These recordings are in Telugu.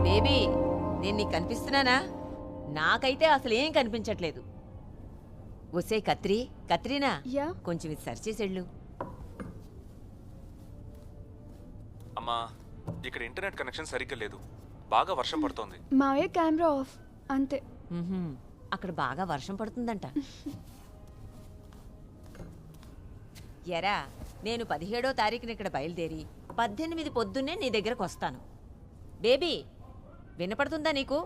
బేబీ, నేను నీకు కనిపిస్తున్నానా? నాకైతే అసలు ఏం కనిపించట్లేదు. ఒసే కత్రీనా, కొంచెం ఇది సర్చ్ చేసేళ్ళు. అమ్మా, ఇక్కడ ఇంటర్నెట్ కనెక్షన్ సరిగ్గా లేదు, బాగా వర్షం పడుతోంది. మావయ్య కెమెరా ఆఫ్ అంతే. అక్కడ బాగా వర్షం పడుతుందంట. ఎరా, నేను 17వ తారీఖున ఇక్కడ బయలుదేరి 18 పొద్దున్నే నీ దగ్గరకు వస్తాను. బేబీ, వినపడుతుందా నీకు?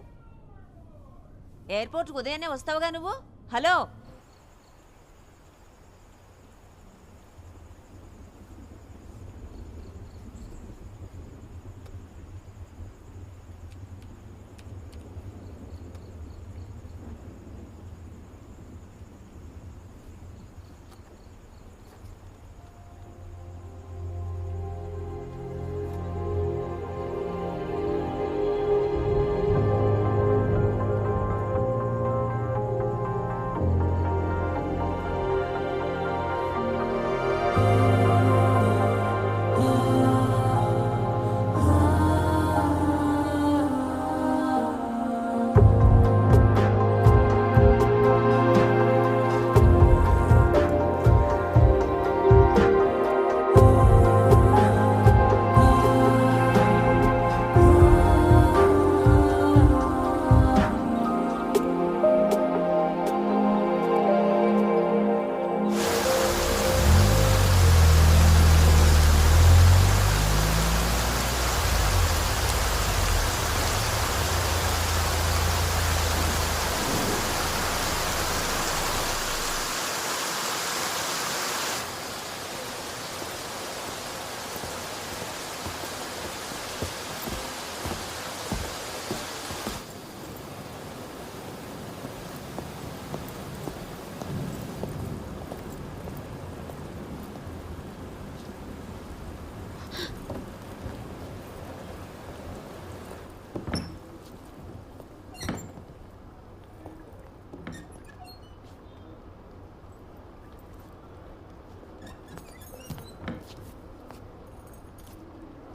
ఎయిర్పోర్ట్కి ఉదయాన్నే వస్తావుగా నువ్వు. హలో,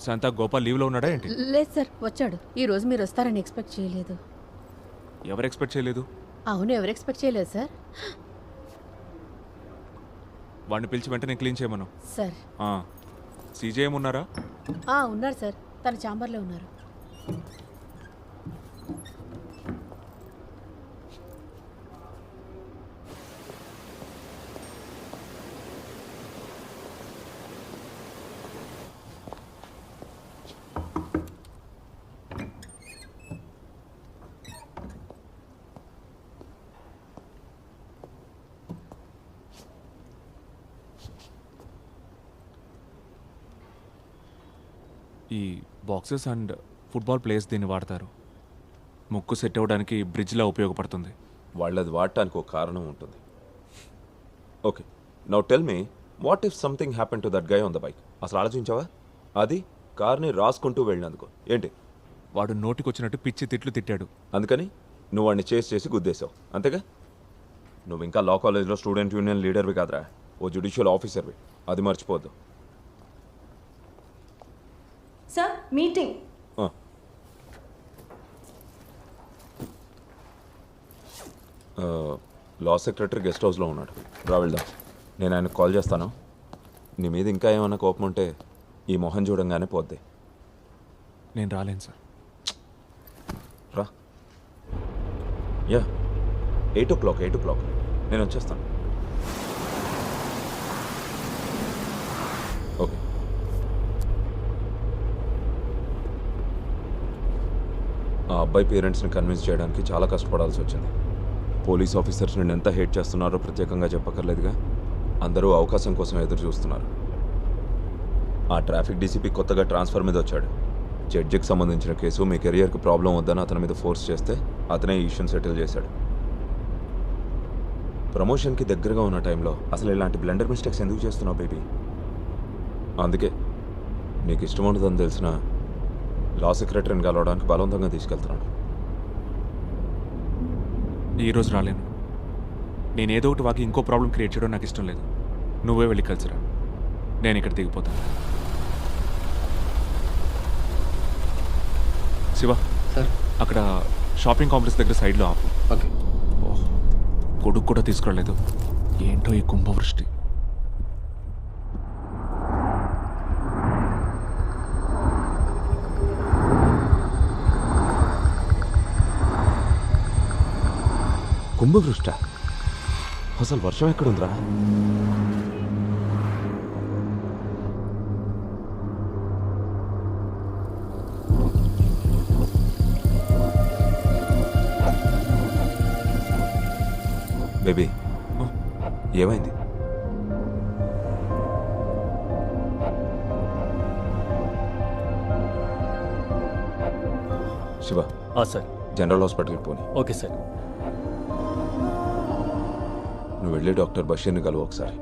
శాంతా, గోపాల్ లీవ్లో ఉన్నాడా ఏంటి? లేదు సార్, వచ్చాడు. ఈ రోజు మీరు వస్తారని ఎక్స్పెక్ట్ చేయలేదు. ఎవరు ఎక్స్పెక్ట్ చేయలేదు? అవును, ఎవరు ఎక్స్పెక్ట్ చేయలేదు సార్. వాడిని పిలిచి వెంటనే క్లీన్ చేయమను. సార్. సీజేఎం ఉన్నారా? ఉన్నారు సార్, తన ఛాంబర్లో ఉన్నారు. ఈ బాక్సెస్ అండ్ ఫుట్బాల్ ప్లేయర్స్ దీన్ని వాడతారు. ముక్కు సెట్ అవ్వడానికి బ్రిడ్జ్లా ఉపయోగపడుతుంది. వాళ్ళది వాడటానికి ఒక కారణం ఉంటుంది. Okay, now tell me, what if something happen to that guy on the bike? అసలు ఆలోచించావా? అది కార్ని రాసుకుంటూ వెళ్ళినందుకు ఏంటి? వాడు నోటికొచ్చినట్టు పిచ్చి తిట్లు తిట్టాడు. అందుకని నువ్వు వాడిని చేసి గుద్దేశావు, అంతేగా? నువ్వు ఇంకా లా కాలేజ్లో స్టూడెంట్ యూనియన్ లీడర్వి కాదురా, ఓ జ్యుడిషియల్ ఆఫీసర్వి. అది మర్చిపోద్దు. Sir, meeting. Law secretary guest హౌస్లో ఉన్నాడు, రా వెళ్దాం. నేను ఆయనకు కాల్ చేస్తాను. నీ మీద ఇంకా ఏమైనా కోపం ఉంటే ఈ మొహం చూడంగానే పోద్ది. నేను రాలేను సార్. రా. యా, 8 o'clock నేను వచ్చేస్తాను. ఓకే. ఆ అబ్బాయి పేరెంట్స్ని కన్విన్స్ చేయడానికి చాలా కష్టపడాల్సి వచ్చింది. పోలీస్ ఆఫీసర్స్ నేను ఎంత హేట్ చేస్తున్నారో ప్రత్యేకంగా చెప్పక్కర్లేదుగా. అందరూ అవకాశం కోసం ఎదురు చూస్తున్నారు. ఆ ట్రాఫిక్ డీసీపీ కొత్తగా ట్రాన్స్ఫర్ మీద వచ్చాడు. జడ్జికి సంబంధించిన కేసు మీ కెరియర్కి ప్రాబ్లం వద్దని అతని మీద ఫోర్స్ చేస్తే అతనే ఈ ఇష్యూని సెటిల్ చేశాడు. ప్రమోషన్కి దగ్గరగా ఉన్న టైంలో అసలు ఇలాంటి బ్లెండర్ మిస్టేక్స్ ఎందుకు చేస్తున్నావు బేబీ? అందుకే నీకు ఇష్టం ఉండదని తెలిసిన లా సెక్రటరీని కలవడానికి బలవంతంగా తీసుకెళ్తున్నాను. ఈరోజు రాలేను. నేను ఏదో ఒకటి వాకి ఇంకో ప్రాబ్లం క్రియేట్ చేయడం నాకు ఇష్టం లేదు. నువ్వే వెళ్ళి కలిసిరా, నేను ఇక్కడ దిగిపోతాను. శివ, సార్ అక్కడ షాపింగ్ కాంప్లెక్స్ దగ్గర సైడ్లో ఆపు. ఓకే. ఓహ్, కొడుకు కూడా తీసుకురాలేదు. ఏంటో ఈ కుంభవృష్టి. కుంభవృష్ట? అసలు వర్షం ఎక్కడుందిరా? బేబీ, ఏమైంది? శివ, సార్. జనరల్ హాస్పిటల్కి పోనీ. Okay sir. నువ్వు వెళ్ళి డాక్టర్ బషీర్ని కలువు ఒకసారి.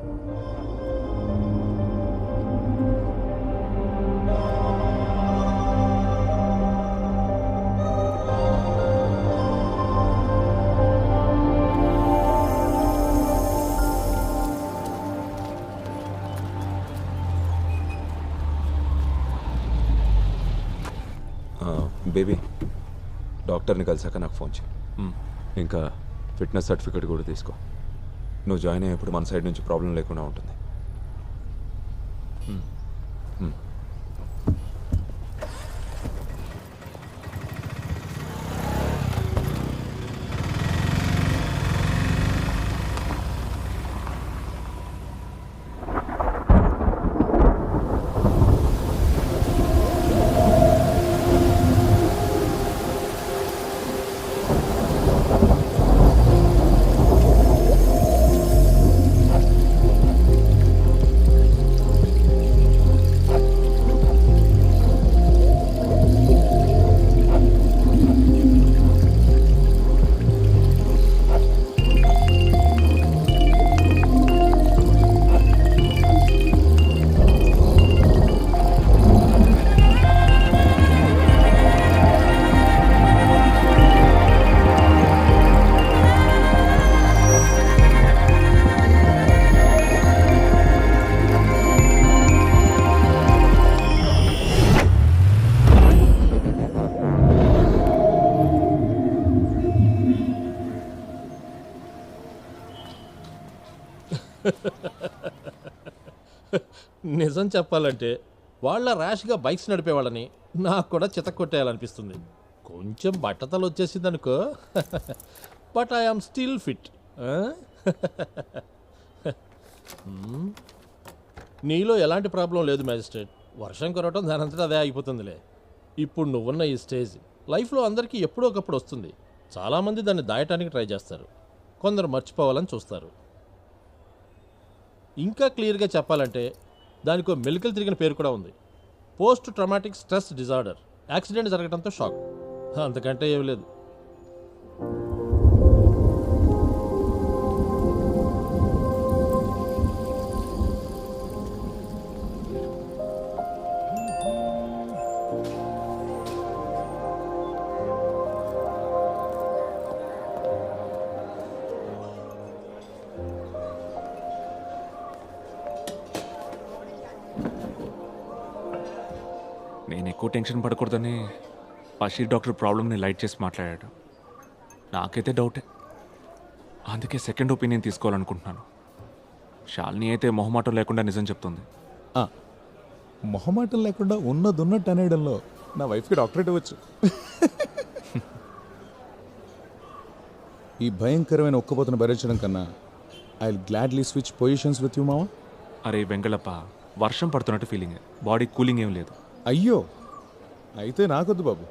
బేబీ, డాక్టర్ని కలిసాక నాకు ఫోన్ చేయి. ఇంకా ఫిట్నెస్ సర్టిఫికేట్ కూడా తీసుకో. నువ్వు జాయిన్ అయ్యేప్పుడు మన సైడ్ నుంచి ప్రాబ్లం లేకుండా ఉంటుంది. నిజం చెప్పాలంటే వాళ్ళ ర్యాష్గా బైక్స్ నడిపేవాళ్ళని నాకు కూడా చితక్కొట్టేయాలనిపిస్తుంది. కొంచెం బట్టతలు వచ్చేసింది అనుకో, బట్ ఐఎమ్ స్టిల్ ఫిట్. నీలో ఎలాంటి ప్రాబ్లం లేదు మ్యాజిస్ట్రేట్. వర్షం కురవటం దానంతటా అదే ఆగిపోతుందిలే. ఇప్పుడు నువ్వున్న ఈ స్టేజ్ లైఫ్లో అందరికీ ఎప్పుడో ఒకప్పుడు వస్తుంది. చాలామంది దాన్ని దాయటానికి ట్రై చేస్తారు, కొందరు మర్చిపోవాలని చూస్తారు. ఇంకా క్లియర్గా చెప్పాలంటే దానికి మెలికలు తిరిగిన పేరు కూడా ఉంది, post traumatic stress disorder. Accident జరగడంతో షాక్, అంతకంటే ఏమి లేదు. నేను ఎక్కువ టెన్షన్ పడకూడదని బషీర్ డాక్టర్ ప్రాబ్లమ్ని లైట్ చేసి మాట్లాడాడు. నాకైతే డౌటే, అందుకే సెకండ్ ఒపీనియన్ తీసుకోవాలనుకుంటున్నాను. శాలిని అయితే మొహమాటం లేకుండా నిజం చెప్తుంది. మొహమాటం లేకుండా ఉన్నదున్నట్టు అనేయడంలో నా వైఫ్కి డాక్టరేట్ ఇవ్వచ్చు. ఈ భయంకరమైన ఒక్కపోతను భరించడం కన్నా I will gladly switch positions with you మావా. అరే వెంగళప్ప, వర్షం పడుతున్నట్టు ఫీలింగ్, బాడీ కూలింగ్ ఏం లేదు. అయ్యో, అయితే నాకొద్దు బాబు.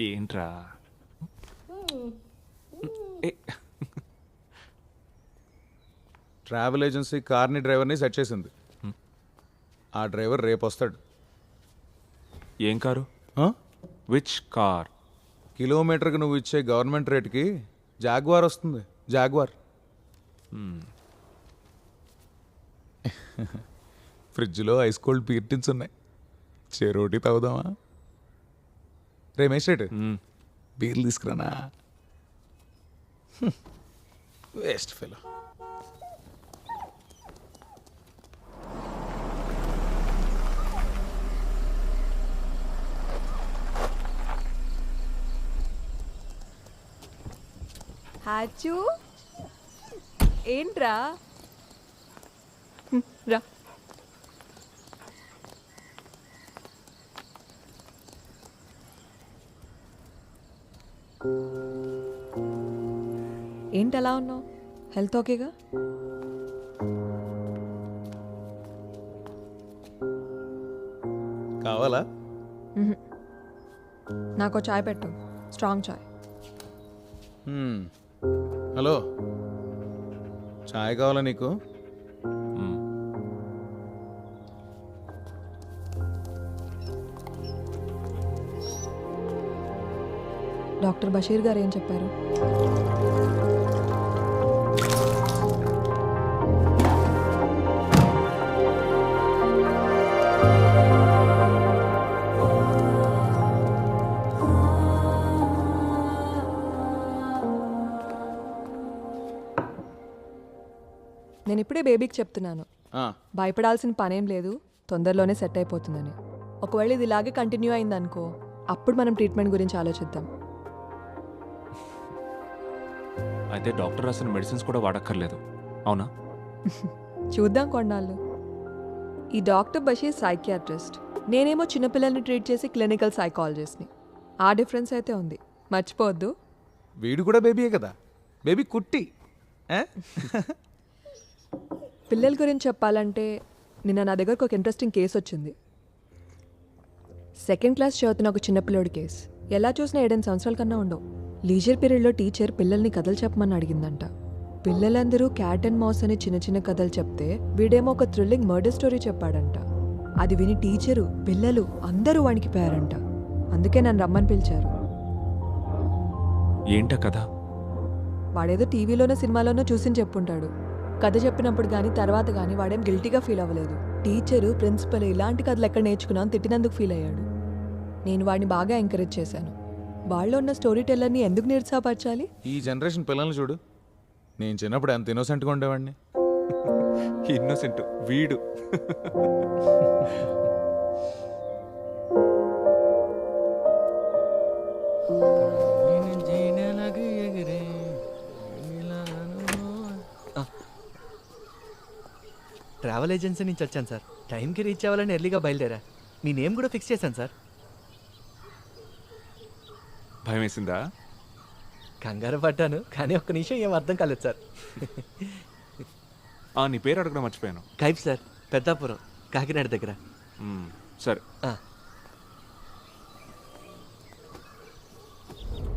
ఏంట్రా? ట్రావెల్ ఏజెన్సీ కార్ని డ్రైవర్ని సెట్ చేసింది. ఆ డ్రైవర్ రేపు వస్తాడు. ఏం కారు? Which car? కిలోమీటర్కి నువ్వు ఇచ్చే గవర్నమెంట్ రేట్కి జాగ్వార్ వస్తుంది. జాగ్వార్. ఫ్రిడ్జ్లో ఐస్ కోల్డ్ పీర్టిన్స్ ఉన్నాయి. చెరోటి తాగుదామా? రే మేస్ట్రేట్, బీర్లు తీసుకురానా? Waste fellow. హ్యాచు ఏంట్రా? రా. ఏంటి అలా ఉన్నావు? హెల్త్ ఓకేగా? కావాలా? నాకు చాయ్ పెట్టు, స్ట్రాంగ్ చాయ్. హలో, చాయ్ కావాలా నీకు? డాక్టర్ బషీర్ గారు ఏం చెప్పారు? నేను ఇప్పుడే బేబీకి చెప్తున్నాను, భయపడాల్సిన పనేం లేదు, తొందరలోనే సెట్ అయిపోతుందని. ఒకవేళ ఇది ఇలాగే కంటిన్యూ అయిందనుకో, అప్పుడు మనం ట్రీట్మెంట్ గురించి ఆలోచిద్దాం. అయితే డాక్టర్ రాసిన మెడిసిన్స్ కూడా వాడక్కర్లేదు, అవునా? చూద్దాం కొన్నాళ్ళు. ఈ డాక్టర్ బషీర్ సైకియాట్రిస్ట్, నేనేమో చిన్నపిల్లల్ని ట్రీట్ చేసి క్లినికల్ సైకాలజిస్ట్ని. ఆ డిఫరెన్స్ అయితే ఉంది, మర్చిపోవద్దు. వీడు కూడా బేబీయే కదా, బేబీ కుట్టి. పిల్లల గురించి చెప్పాలంటే నిన్న నా దగ్గరకు ఒక ఇంట్రెస్టింగ్ కేసు వచ్చింది. 2nd క్లాస్ చదువుతున్న ఒక చిన్నపిల్లోడి కేసు. ఎలా చూసినా 7 సంవత్సరాల కన్నా ఉండవు. లీజర్ పీరియడ్లో టీచర్ పిల్లల్ని కథలు చెప్పమని అడిగిందంట. పిల్లలందరూ క్యాట్ అండ్ మౌస్ అని చిన్న చిన్న కథలు చెప్తే వీడేమో ఒక థ్రిల్లింగ్ మర్డర్ స్టోరీ చెప్పాడంట. అది విని టీచరు, పిల్లలు అందరూ వణికిపోయారంట. అందుకే నన్ను రమ్మని పిలిచారు. ఏంట కథ? వాడేదో టీవీలోనో సినిమాలోనో చూసి చెప్పుంటాడు. కథ చెప్పినప్పుడు కానీ తర్వాత కానీ వాడేం గిల్టీగా ఫీల్ అవ్వలేదు. టీచరు, ప్రిన్సిపల్ ఇలాంటి కథలు ఎక్కడ నేర్చుకున్నాను తిట్టినందుకు ఫీల్ అయ్యాడు. నేను వాడిని బాగా ఎంకరేజ్ చేశాను. వాళ్ళు ఉన్న స్టోరీ టెల్లర్ని ఎందుకు నిరుత్సాహపరచాలి? ఈ జనరేషన్ పిల్లల్ని చూడు. నేను చిన్నప్పుడు ఎంత ఇన్నోసెంట్గా ఉండేవాడిని. ఇన్నోసెంట్ వీడు. ట్రావెల్ ఏజెన్సీ నుంచి వచ్చాను సార్. టైంకి రీచ్ అవ్వాలని ఎర్లీగా బయలుదేరా. మీ నేమ్ కూడా ఫిక్స్ చేశాను సార్. భయం వేసిందా? కంగారు పడ్డాను, కానీ ఒక్క నిమిషం ఏం అర్థం కాలేదు సార్. నీ పేరు అడగడం మర్చిపోయాను. కైఫ్ సార్, పెద్దాపురం, కాకినాడ దగ్గర. సరే,